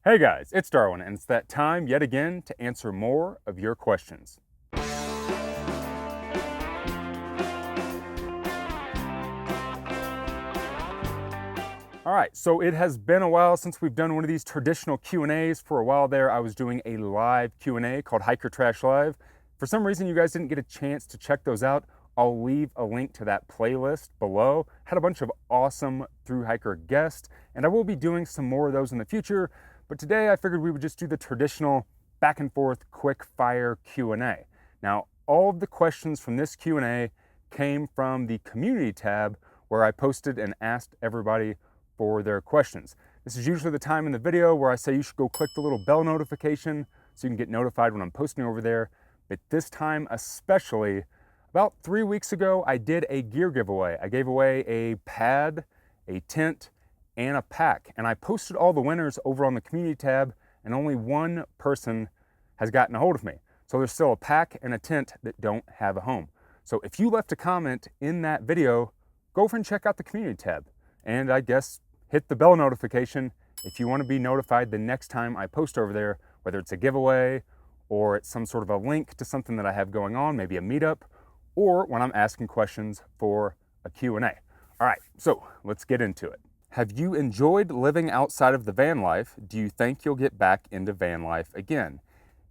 Hey guys, it's Darwin, and it's that time yet again to answer more of your questions. All right, so it has been a while since we've done one of these traditional Q&As. For a while there, I was doing a live Q&A called Hiker Trash Live. For some reason, you guys didn't get a chance to check those out. I'll leave a link to that playlist below. Had a bunch of awesome thru hiker guests, and I will be doing some more of those in the future. But today I figured we would just do the traditional back and forth quick fire Q&A. Now, all of the questions from this Q&A came from the community tab where I posted and asked everybody for their questions. This is usually the time in the video where I say you should go click the little bell notification so you can get notified when I'm posting over there. But this time especially, about 3 weeks ago, I did a gear giveaway. I gave away a pad, a tent, and a pack. And I posted all the winners over on the community tab, and only one person has gotten a hold of me. So there's still a pack and a tent that don't have a home. So if you left a comment in that video, go over and check out the community tab. And I guess hit the bell notification if you want to be notified the next time I post over there, whether it's a giveaway or it's some sort of a link to something that I have going on, maybe a meetup, or when I'm asking questions for a Q&A. All right, so let's get into it. Have you enjoyed living outside of the van life? Do you think you'll get back into van life again?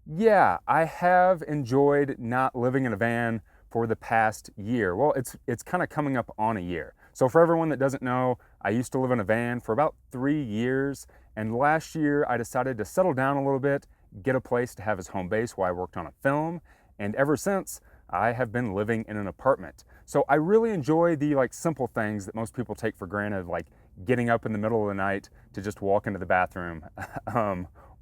Yeah, I have enjoyed not living in a van for the past year. Well, it's kind of coming up on a year. So for everyone that doesn't know, I used to live in a van for about 3 years, and last year I decided to settle down a little bit, get a place to have as home base while I worked on a film, and ever since I have been living in an apartment. So I really enjoy the simple things that most people take for granted, like getting up in the middle of the night to just walk into the bathroom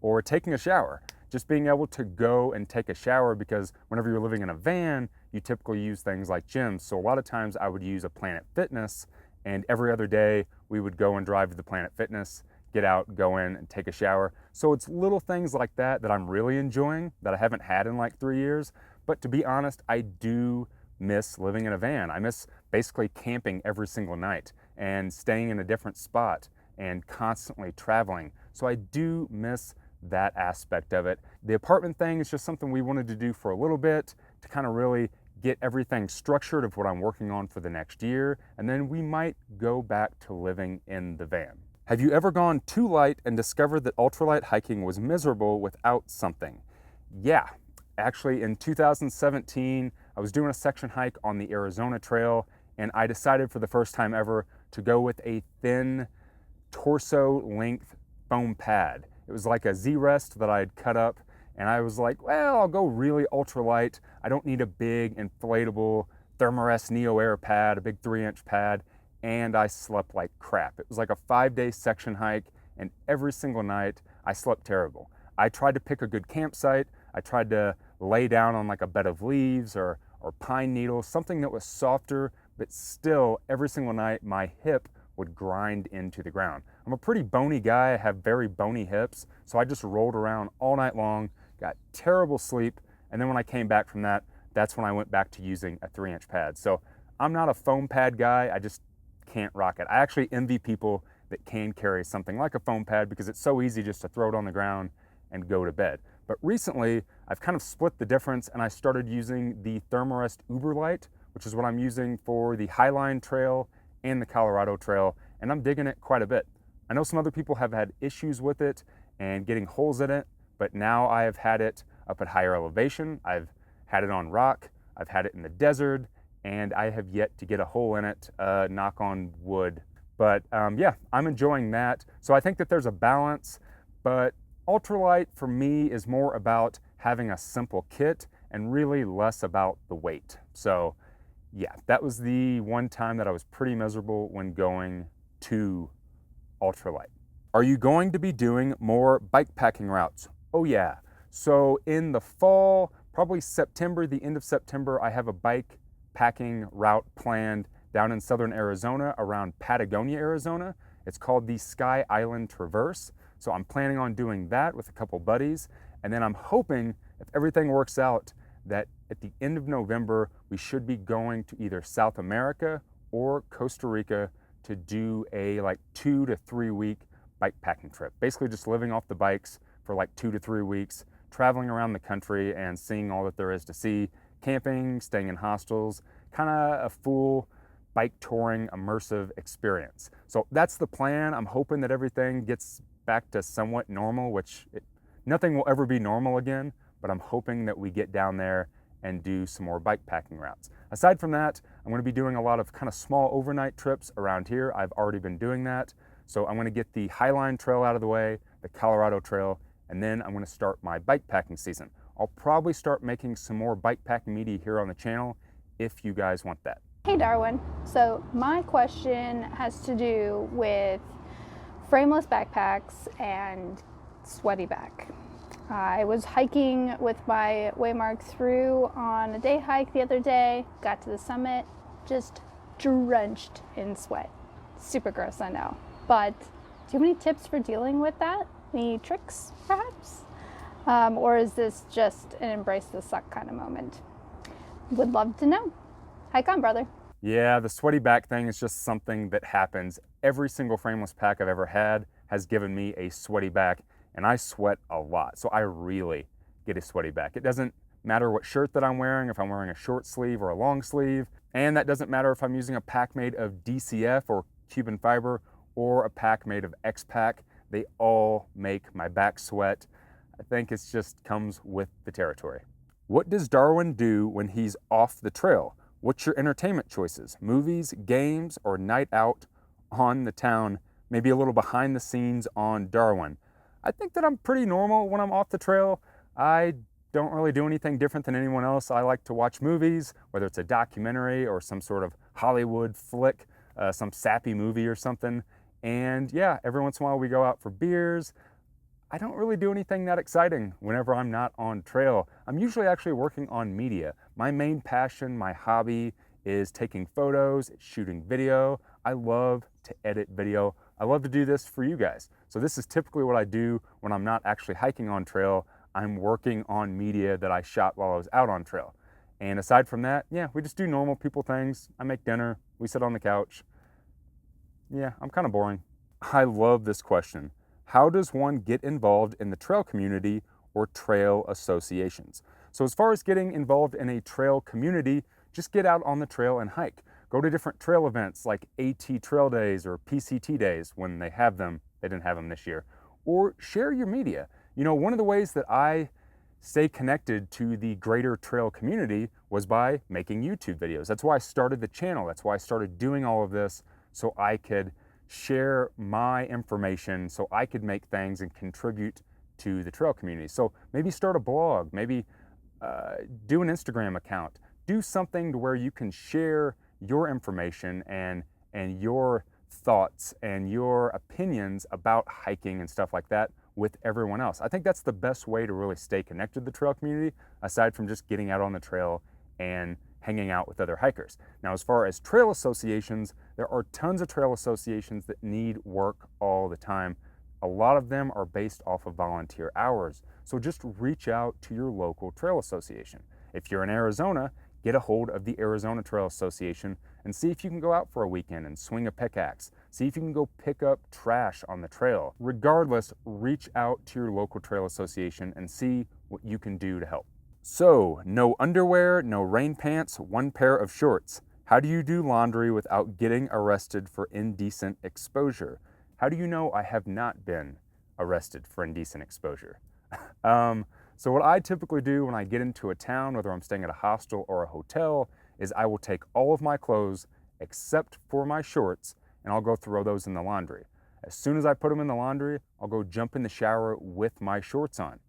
or taking a shower. Just being able to go and take a shower, because whenever you're living in a van, you typically use things like gyms. So a lot of times I would use a Planet Fitness, and every other day we would go and drive to the Planet Fitness, get out, go in and take a shower. So it's little things like that that I'm really enjoying that I haven't had in like 3 years. But to be honest, I do miss living in a van. I miss basically camping every single night and staying in a different spot and constantly traveling. So I do miss that aspect of it. The apartment thing is just something we wanted to do for a little bit to kind of really get everything structured of what I'm working on for the next year, and then we might go back to living in the van. Have you ever gone too light and discovered that ultralight hiking was miserable without something? Yeah, actually in 2017, I was doing a section hike on the Arizona Trail, and I decided for the first time ever to go with a thin torso length foam pad. It was like a Z-Rest that I had cut up, and I was like, well, I'll go really ultralight. I don't need a big inflatable Thermarest Neo Air pad, a big 3-inch pad, and I slept like crap. It was like a 5-day section hike, and every single night I slept terrible. I tried to pick a good campsite. I tried to lay down on like a bed of leaves or pine needles, something that was softer, but still every single night my hip would grind into the ground. I'm a pretty bony guy. I have very bony hips, so I just rolled around all night long, got terrible sleep, and then when I came back from that, that's when I went back to using a 3-inch pad. So I'm not a foam pad guy. I just can't rock it. I actually envy people that can carry something like a foam pad because it's so easy just to throw it on the ground and go to bed. But recently, I've kind of split the difference, and I started using the Thermarest Uberlight, which is what I'm using for the Highline Trail and the Colorado Trail, and I'm digging it quite a bit. I know some other people have had issues with it and getting holes in it, but now I have had it up at higher elevation. I've had it on rock, I've had it in the desert, and I have yet to get a hole in it, knock on wood. But yeah, I'm enjoying that. So I think that there's a balance, but ultralight for me is more about having a simple kit and really less about the weight. So yeah, that was the one time that I was pretty miserable when going to ultralight. Are you going to be doing more bike packing routes? Oh yeah. So in the fall, probably September, the end of September, I have a bike packing route planned down in southern Arizona around Patagonia, Arizona. It's called the Sky Island Traverse. So I'm planning on doing that with a couple buddies. And then I'm hoping, if everything works out, that at the end of November, we should be going to either South America or Costa Rica to do a 2 to 3 week bike packing trip. Basically just living off the bikes for like 2 to 3 weeks, traveling around the country and seeing all that there is to see, camping, staying in hostels, kind of a full bike touring immersive experience. So that's the plan. I'm hoping that everything gets back to somewhat normal, which nothing will ever be normal again, but I'm hoping that we get down there and do some more bike packing routes. Aside from that, I'm going to be doing a lot of kind of small overnight trips around here. I've already been doing that. So I'm going to get the Highline Trail out of the way, the Colorado Trail, and then I'm going to start my bike packing season. I'll probably start making some more bike packing media here on the channel if you guys want that. Hey Darwin, so my question has to do with frameless backpacks and sweaty back. I was hiking with my Waymark Thru on a day hike the other day, got to the summit, just drenched in sweat. Super gross, I know. But do you have any tips for dealing with that? Any tricks, perhaps? Or is this just an embrace the suck kind of moment? Would love to know. Hike on, brother. Yeah, the sweaty back thing is just something that happens. Every single frameless pack I've ever had has given me a sweaty back, and I sweat a lot, so I really get a sweaty back. It doesn't matter what shirt that I'm wearing, if I'm wearing a short sleeve or a long sleeve, and that doesn't matter if I'm using a pack made of DCF or Cuban fiber or a pack made of X-Pack. They all make my back sweat. I think it just comes with the territory. What does Darwin do when he's off the trail? What's your entertainment choices? Movies, games, or night out on the town? Maybe a little behind the scenes on Darwin. I think that I'm pretty normal when I'm off the trail. I don't really do anything different than anyone else. I like to watch movies, whether it's a documentary or some sort of Hollywood flick, some sappy movie or something. And yeah, every once in a while we go out for beers. I don't really do anything that exciting whenever I'm not on trail. I'm usually actually working on media. My main passion, my hobby is taking photos, shooting video. I love to edit video. I love to do this for you guys. So this is typically what I do when I'm not actually hiking on trail. I'm working on media that I shot while I was out on trail. And aside from that, yeah, we just do normal people things. I make dinner, we sit on the couch. Yeah, I'm kind of boring. I love this question. How does one get involved in the trail community or trail associations? So as far as getting involved in a trail community, just get out on the trail and hike. Go to different trail events like AT Trail Days or PCT Days when they have them. They didn't have them this year. Or share your media. You know, one of the ways that I stay connected to the greater trail community was by making YouTube videos. That's why I started the channel. That's why I started doing all of this, so I could share my information, so I could make things and contribute to the trail community. So maybe start a blog, maybe do an Instagram account, do something to where you can share your information and your thoughts and your opinions about hiking and stuff like that with everyone else. I think that's the best way to really stay connected to the trail community, aside from just getting out on the trail and hanging out with other hikers. Now, as far as trail associations, there are tons of trail associations that need work all the time. A lot of them are based off of volunteer hours. So just reach out to your local trail association. If you're in Arizona, get a hold of the Arizona Trail Association and see if you can go out for a weekend and swing a pickaxe. See if you can go pick up trash on the trail. Regardless, reach out to your local trail association and see what you can do to help. So, no underwear, no rain pants, one pair of shorts. How do you do laundry without getting arrested for indecent exposure? How do you know I have not been arrested for indecent exposure? So what I typically do when I get into a town, whether I'm staying at a hostel or a hotel, is I will take all of my clothes except for my shorts, and I'll go throw those in the laundry. As soon as I put them in the laundry, I'll go jump in the shower with my shorts on.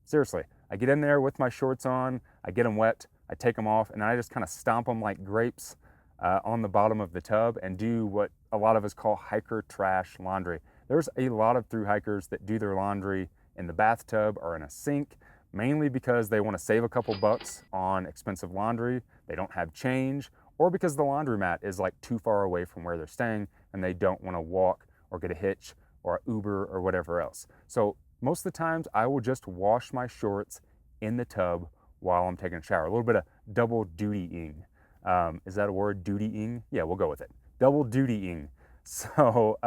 Seriously, I get in there with my shorts on, I get them wet, I take them off, and I just kind of stomp them like grapes on the bottom of the tub and do what a lot of us call hiker trash laundry. There's a lot of thru hikers that do their laundry in the bathtub or in a sink, mainly because they want to save a couple bucks on expensive laundry, they don't have change, or because the laundromat is like too far away from where they're staying and they don't want to walk or get a hitch or an Uber or whatever else. So most of the times I will just wash my shorts in the tub while I'm taking a shower. A little bit of double dutying. Is that a word, dutying? Yeah, we'll go with it. Double dutying. So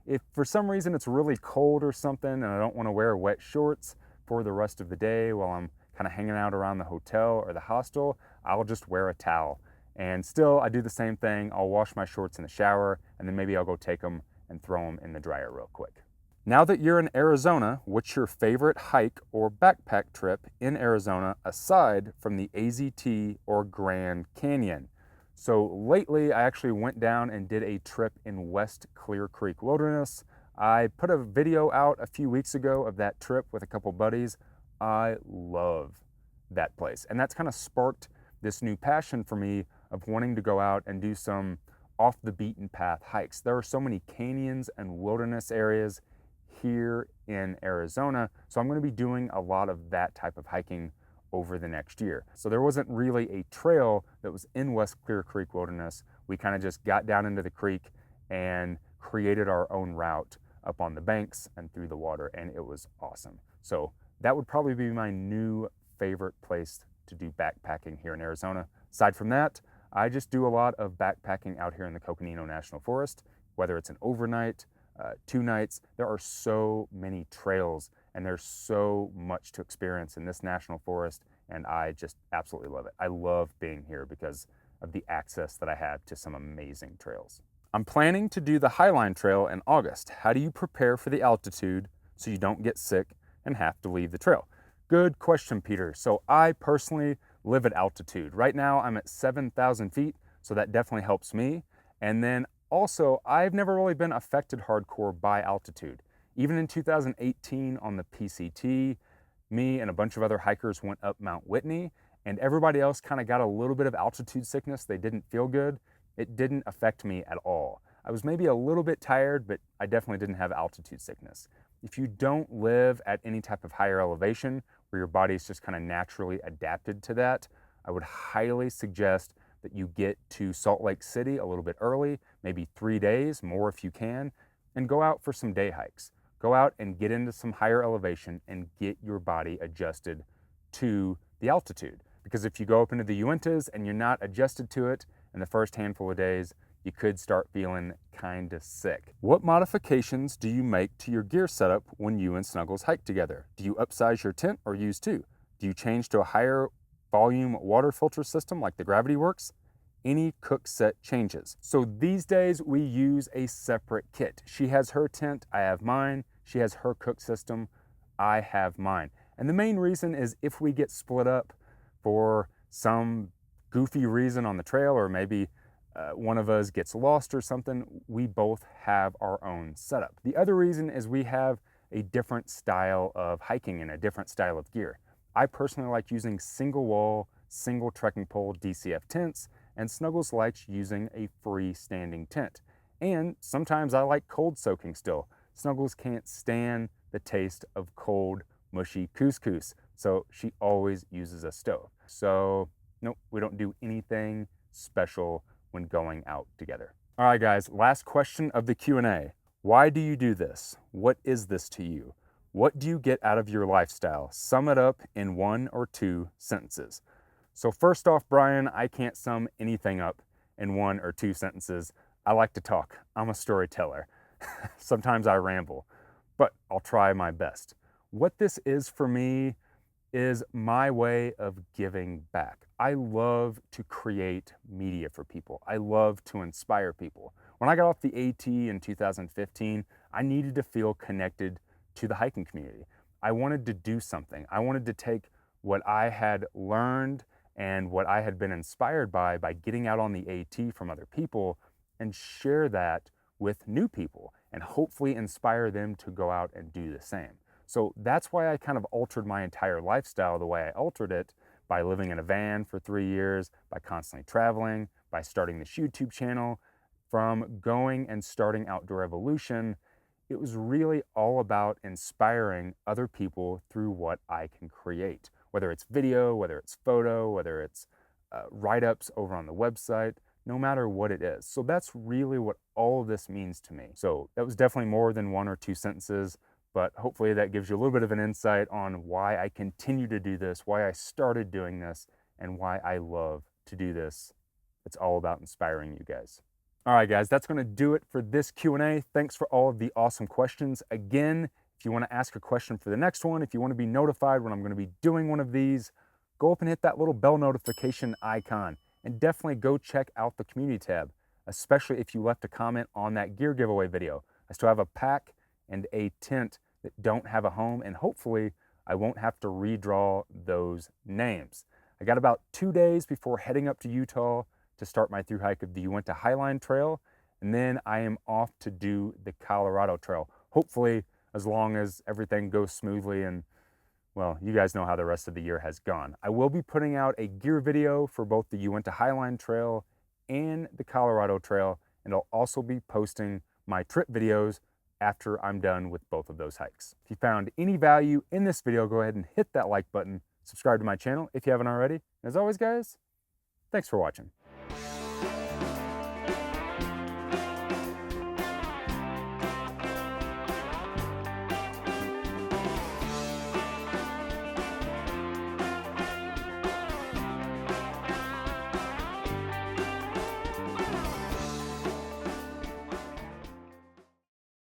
If for some reason it's really cold or something and I don't want to wear wet shorts for the rest of the day while I'm kind of hanging out around the hotel or the hostel, I'll just wear a towel. And still, I do the same thing. I'll wash my shorts in the shower, and then maybe I'll go take them and throw them in the dryer real quick. Now that you're in Arizona, what's your favorite hike or backpack trip in Arizona aside from the AZT or Grand Canyon? So lately, I actually went down and did a trip in West Clear Creek Wilderness. I put a video out a few weeks ago of that trip with a couple buddies. I love that place, and that's kind of sparked this new passion for me of wanting to go out and do some off the beaten path hikes. There are so many canyons and wilderness areas here in Arizona, so I'm going to be doing a lot of that type of hiking over the next year. So there wasn't really a trail that was in West Clear Creek Wilderness. We kind of just got down into the creek and created our own route up on the banks and through the water, and it was awesome. So that would probably be my new favorite place to do backpacking here in Arizona. Aside from that, I just do a lot of backpacking out here in the Coconino National Forest, whether it's an overnight, 2 nights. There are so many trails and there's so much to experience in this national forest, and I just absolutely love it. I love being here because of the access that I have to some amazing trails. I'm planning to do the Highline Trail in August. How do you prepare for the altitude so you don't get sick and have to leave the trail? Good question, Peter. So I personally live at altitude. Right now I'm at 7,000 feet, so that definitely helps me. And then also, I've never really been affected hardcore by altitude. Even in 2018 on the PCT, me and a bunch of other hikers went up Mount Whitney, and everybody else kind of got a little bit of altitude sickness. They didn't feel good. It didn't affect me at all. I was maybe a little bit tired, but I definitely didn't have altitude sickness. If you don't live at any type of higher elevation where your body's just kind of naturally adapted to that, I would highly suggest that you get to Salt Lake City a little bit early, maybe 3 days, more if you can, and go out for some day hikes. Go out and get into some higher elevation and get your body adjusted to the altitude. Because if you go up into the Uintas and you're not adjusted to it in the first handful of days, you could start feeling kind of sick. What modifications do you make to your gear setup when you and Snuggles hike together? Do you upsize your tent or use 2? Do you change to a higher volume water filter system like the Gravity Works? Any cook set changes. So these days we use a separate kit. She has her tent, I have mine. She has her cook system, I have mine. And the main reason is if we get split up for some goofy reason on the trail, or maybe one of us gets lost or something, we both have our own setup. The other reason is we have a different style of hiking and a different style of gear. I personally like using single wall, single trekking pole DCF tents, and Snuggles likes using a freestanding tent. And sometimes I like cold soaking still. Snuggles can't stand the taste of cold, mushy couscous, so she always uses a stove. So nope, we don't do anything special when going out together. All right, guys, last question of the Q&A. Why do you do this? What is this to you? What do you get out of your lifestyle? Sum it up in 1 or 2 sentences. So first off, Brian, I can't sum anything up in 1 or 2 sentences. I like to talk. I'm a storyteller. Sometimes I ramble, but I'll try my best. What this is for me is my way of giving back. I love to create media for people. I love to inspire people. When I got off the AT in 2015, I needed to feel connected to the hiking community. I wanted to do something. I wanted to take what I had learned and what I had been inspired by getting out on the AT from other people and share that with new people and hopefully inspire them to go out and do the same. So that's why I kind of altered my entire lifestyle the way I altered it, by living in a van for 3 years, by constantly traveling, by starting this YouTube channel. From going and starting Outdoor Evolution, it was really all about inspiring other people through what I can create. Whether it's video, whether it's photo, whether it's write-ups over on the website, no matter what it is. So that's really what all of this means to me. So that was definitely more than 1 or 2 sentences, but hopefully that gives you a little bit of an insight on why I continue to do this, why I started doing this, and why I love to do this. It's all about inspiring you guys. All right, guys, that's going to do it for this Q&A. Thanks for all of the awesome questions. Again, if you want to ask a question for the next one, if you want to be notified when I'm going to be doing one of these, go up and hit that little bell notification icon. And definitely go check out the community tab, especially if you left a comment on that gear giveaway video. I still have a pack and a tent that don't have a home, and hopefully I won't have to redraw those names. I got about 2 days before heading up to Utah to start my through hike of the Uinta Highline Trail, and then I am off to do the Colorado Trail. Hopefully, as long as everything goes smoothly and, well, you guys know how the rest of the year has gone. I will be putting out a gear video for both the Uinta Highline Trail and the Colorado Trail, and I'll also be posting my trip videos after I'm done with both of those hikes. If you found any value in this video, go ahead and hit that like button, subscribe to my channel if you haven't already. As always, guys, thanks for watching.